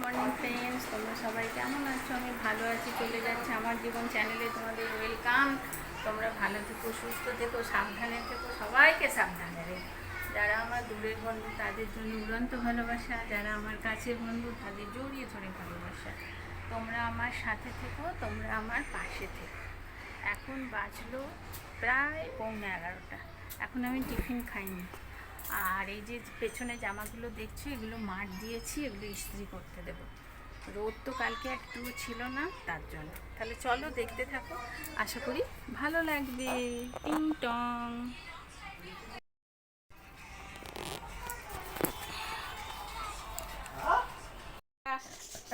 Morning friends, তোমরা সবাই কেমন আছো? আমি ভালো আছি। চলে যাচ্ছে আমার জীবন চ্যানেলে তোমাদের ওয়েলকাম। তোমরা ভালো থেকো, সুস্থ থেকো, সাবধানে থেকো, সবাইকে সাবধানে রেখো। যারা আমার দূরের বন্ধু তাদের জন্য উড়ন্ত ভালোবাসা, যারা আমার কাছের বন্ধু তাদের জড়িয়ে ধরে ভালোবাসা। তোমরা আমার সাথে থেকো, তোমরা আমার পাশে থেকো। এখন বাজলো প্রায় 11:15। এখন আমি টিফিন খাইনি। আর এই যে পেছনে জামাগুলো দেখছো, এগুলো মাঠ দিয়েছি, এগুলো ইস্ত্রি করতে দেবো। রোদ তো কালকে একটু ছিল না, তার জন্য। তাহলে চলো দেখতে থাকো, আশা করি ভালো লাগবে। টিং টং।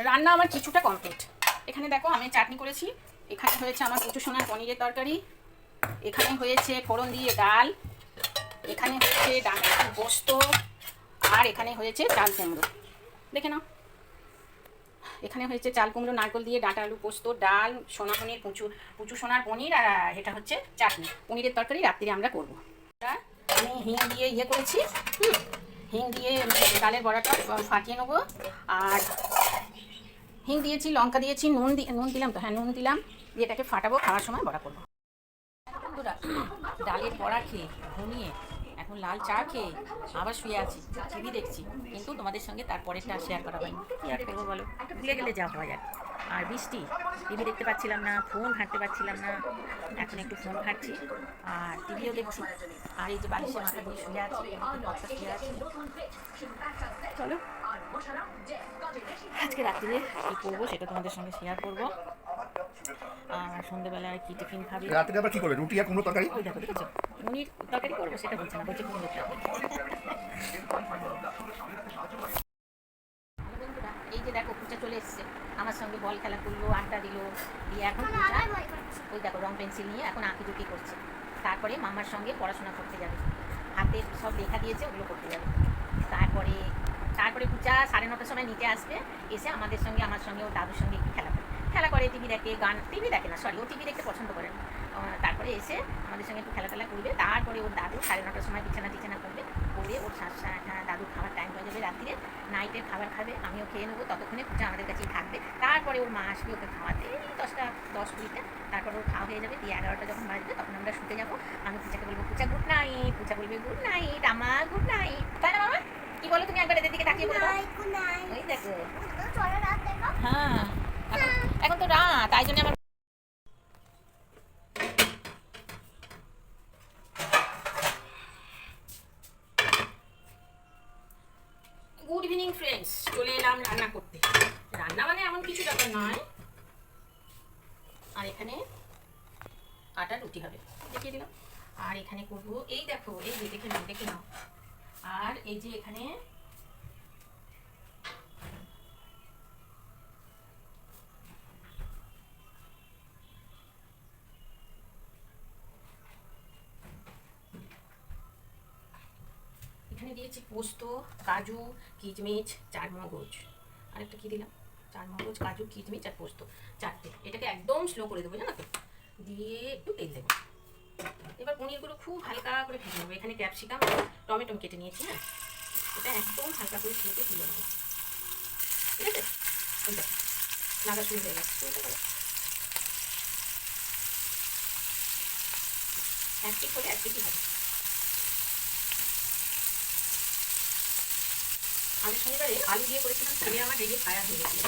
রান্না আমার কিছুটা কমপ্লিট। এখানে দেখো আমি চাটনি করেছি, এখানে হয়েছে আমার কচু সোনার পনিরের তরকারি, এখানে হয়েছে ফোড়ন দিয়ে ডাল, এখানে হয়েছে ডাঁটার পোস্ত, আর এখানে হয়েছে চাল কুমড়ো। দেখে নাও, এখানে হয়েছে চাল কুমড়ো নারকেল দিয়ে ডাঁটা আলু পোস্ত, ডাল, সোনা পনির, পুচু সোনার পনির, আর এটা হচ্ছে চাটনি। পনিরের তরকারি রাত্রিরে আমরা করবো। আমি হিং দিয়ে ইয়ে করেছি, হিং দিয়ে ডালের বড়াটা ফাটিয়ে নেবো। আর হিং দিয়েছি, লঙ্কা দিয়েছি, নুন দিলাম তো, হ্যাঁ নুন দিলাম, দিয়ে এটাকে ফাটাবো, খাওয়ার সময় বড়া করবো। বন্ধুরা, ডালের বড়া খেয়ে ঘুমিয়ে এখন লাল চা খেয়ে আবার শুয়ে আছি, টিভি দেখছি, কিন্তু তোমাদের সঙ্গে তারপরেরটা শেয়ার করা হয়নি। কী আর করবো বলো, ভুলে গেলে যা হয় আর। আর বৃষ্টি, টিভি দেখতে পাচ্ছিলাম না, ফোন ঘাঁটতে পারছিলাম না। এখন একটু ফোন ঘাঁটছি আর টিভিও দেখছি। আর এই যে বালিশে মাথা দিয়ে শুয়ে আছি, শুয়ে আছি। চলো আজকে রাত্রিরে কী করবো সেটা তোমাদের সঙ্গে শেয়ার করবো। আর সন্ধ্যেবেলায় কি টিফিন খাবে, রাত্রে আবার কি করবে? রুটি আর কুমড়ো তরকারি? ওই দেখো দেখেছো, পনির তরকারি করবো সেটা বলছে না, বলছে কুমড়োর তরকারি। বন্ধুরা, এই যে দেখো পূজা চলে এসছে, আমার সঙ্গে বল খেলা করলো, আড্ডা দিল, দিয়ে এখন পূজা ওই দেখো রং পেন্সিল নিয়ে এখন আঁকিঝুঁকি করছে। তারপরে মামার সঙ্গে পড়াশোনা করতে যাবে, হাতে সব লেখা দিয়েছে, ওগুলো করতে যাবে। তারপরে তারপরে পূজা 9:30টার সময় নিচে আসবে, এসে আমাদের সঙ্গে আমার সঙ্গে ওর দাদুর সঙ্গে একটু খেলা করে, টিভি দেখে, টিভি দেখে না, সরি, ও টিভি দেখতে পছন্দ করে না। তারপরে এসে আমাদের সঙ্গে একটু খেলা করবে। তারপরে ওর দাদু 9:30টার সময় বিছানা করবে, করে ওর দাদুর খাবার টাইম হয়ে যাবে, রাত্রিরে নাইটের খাবার খাবে, আমিও খেয়ে নেবো। ততক্ষণে পূজা আমাদের কাছেই থাকবে। তারপরে ওর মা আসবে ওকে খাওয়াতে, 10:20। তারপরে ওর খাওয়া হয়ে যাবে, দিয়ে 11টা যখন বাজবে তখন আমরা শুতে যাবো। আমি পূজাকে বলবো পূজা গুড নাইট, পূজা বলবে গুড নাইট, আমার গুড নাইট, তাই না মামা? কি বলো তুমি একবার এদের দিকে তাকিয়ে বলো। ওই দেখো, হ্যাঁ এখন তো রাত, তাই জন্য আমার গুড ইভিনিং ফ্রেন্ডস, চলে এলাম রান্না করতে। রান্না মানে এমন কিছু ব্যাপার নয়। আর এখানে আটা রুটি হবে, দেখিয়ে দিলাম। আর এখানে করবো, এই দেখো, এই যে দেখে নাও। আর এই যে এখানে দিয়েছি পোস্ত, কাজু, কিচমিচ, চারমগজ, আরেকটা কি দিলাম, চারমগজ, কাজু, কিচমিচ আর পোস্ত, 4টে। এটাকে একদম স্লো করে দেবো, জানো তো, দিয়ে একটু তেল দেবো। এবার পনিরগুলো খুব হালকা করে ভেজে নেবো। এখানে ক্যাপসিকাম, টমেটো কেটে নিয়েছি, হ্যাঁ, এটা একদম হালকা করে ভেজে তুলে নেবো, ঠিক আছে? ওই দেখো লাগা শুরু হয়ে গেছে, এক পিস হলে 1 কেজি হবে। আমি শনিবারে আলু দিয়ে করেছিলাম, ছেলে আমার রেগে ফায়ার হয়ে গেছিল।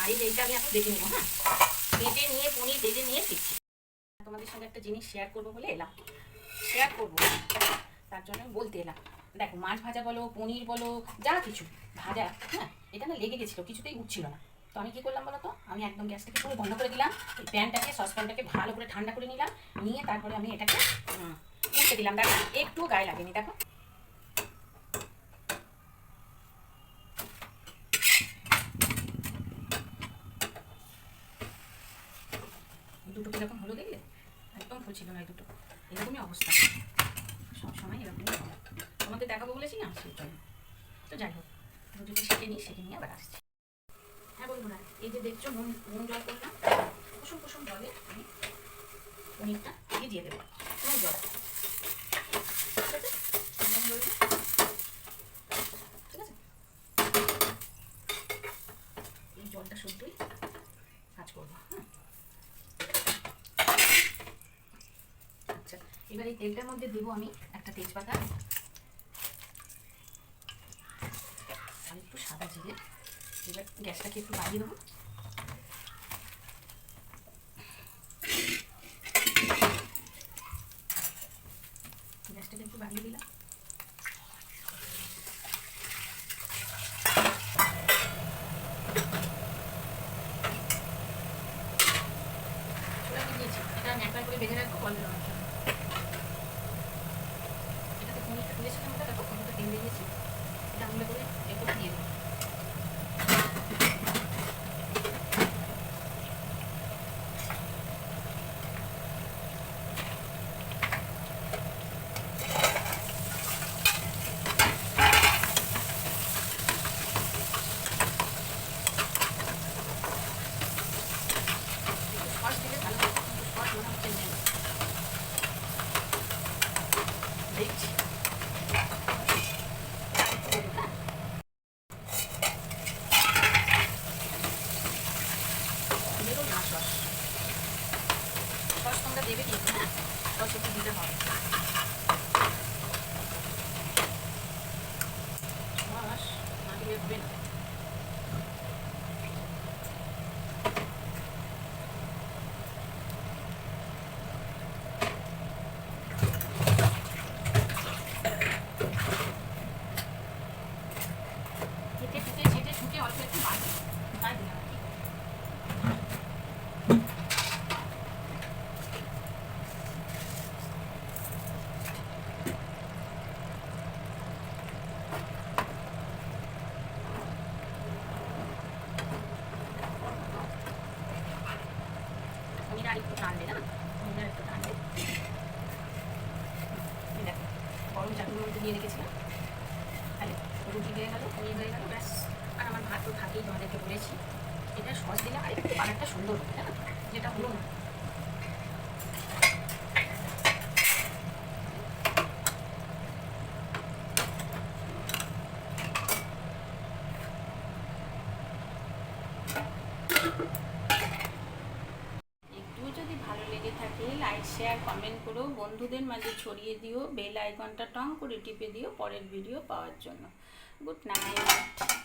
আর এই এইটা আমি এখন বেটে নেবো, হ্যাঁ, বেটে নিয়ে পনির ভেজে নিয়ে ফিরছি। তোমাদের সঙ্গে একটা জিনিস শেয়ার করবো বলে এলাম, শেয়ার করবো তার জন্য বলতে এলাম। দেখো, মাছ ভাজা বলো, পনির বলো, যা কিছু ভাজা, হ্যাঁ, এটা না লেগে গেছিলো, কিছুতেই উঠছিল না। তো আমি কী করলাম বলো তো, আমি একদম গ্যাসটাকে পুরো বন্ধ করে দিলাম, এই প্যানটাকে, সসপ্যানটাকে ভালো করে ঠান্ডা করে নিলাম, নিয়ে তারপরে আমি এটাকে উঠতে দিলাম। দেখো একটুও গায়ে লাগেনি, দেখো। দুটো কীরকম হলো দেখলে, একদম ফুল ছিল না, এই দুটো এরকমই অবস্থা, সবসময় এরকমই হবে। তোমাদের দেখাবো বলেছি না, সেই জন্য। তো যাই হোক, দুটোকে শিখে নিয়ে আবার আসছি। হ্যাঁ বন্ধুরা, এই যে দেখছো নুন জল করলাম, কুসুম জলে আমি পনিরটা ভিজিয়ে দেবো, নুন জল, ঠিক আছে? নুন জল, ঠিক আছে? এবার এই তেলটার মধ্যে দেবো আমি একটা তেজপাতা আর একটু সাদা জিরে। এবার গ্যাসটাকে একটু বাড়িয়ে দেবো। গ্যাসটাকে একটু বাড়িয়ে দিলাম। দিয়েছি এটা আমি একবার করে বেঁধে রাখবো কলের অনেক জন্য। এটাতে পনিরটা তুলেছিলাম, ওটা দেখো কতটা তেল বেরিয়েছে। এটা আমরা করে একটু দিয়ে দেবো। সস দিলে ভালো হবে, কিন্তু সস মনে হচ্ছে নেই। দেখছি দেবো না সস। সস তোমরা দেবে কিন্তু হ্যাঁ, সস একটু দিতে হবে। সস না দিলে হবে না। ছেটে ছুটে অল্প একটু বাড়ি তাই দিলাম আর কি। পনির আর একটু টানবে না, পনির আর একটু টানবে। দেখো গরম চাটুর মধ্যে দিয়ে রেখেছিলাম, তাহলে রুটি হয়ে গেল, পনির হয়ে গেল, ব্যাস। আর আমার ভাত তো থাকেই, তোমাদেরকে বলেছি। এটা সস দিলে আর একটু কালারটা সুন্দর হবে, না যেটা হলো না। একটু যদি ভালো লেগে থাকে লাইক শেয়ার কমেন্ট করো, বন্ধুদের মাঝে ছড়িয়ে দিও, বেল আইকনটা টং করে টিপে দিও পরের ভিডিও পাওয়ার জন্য। Good night.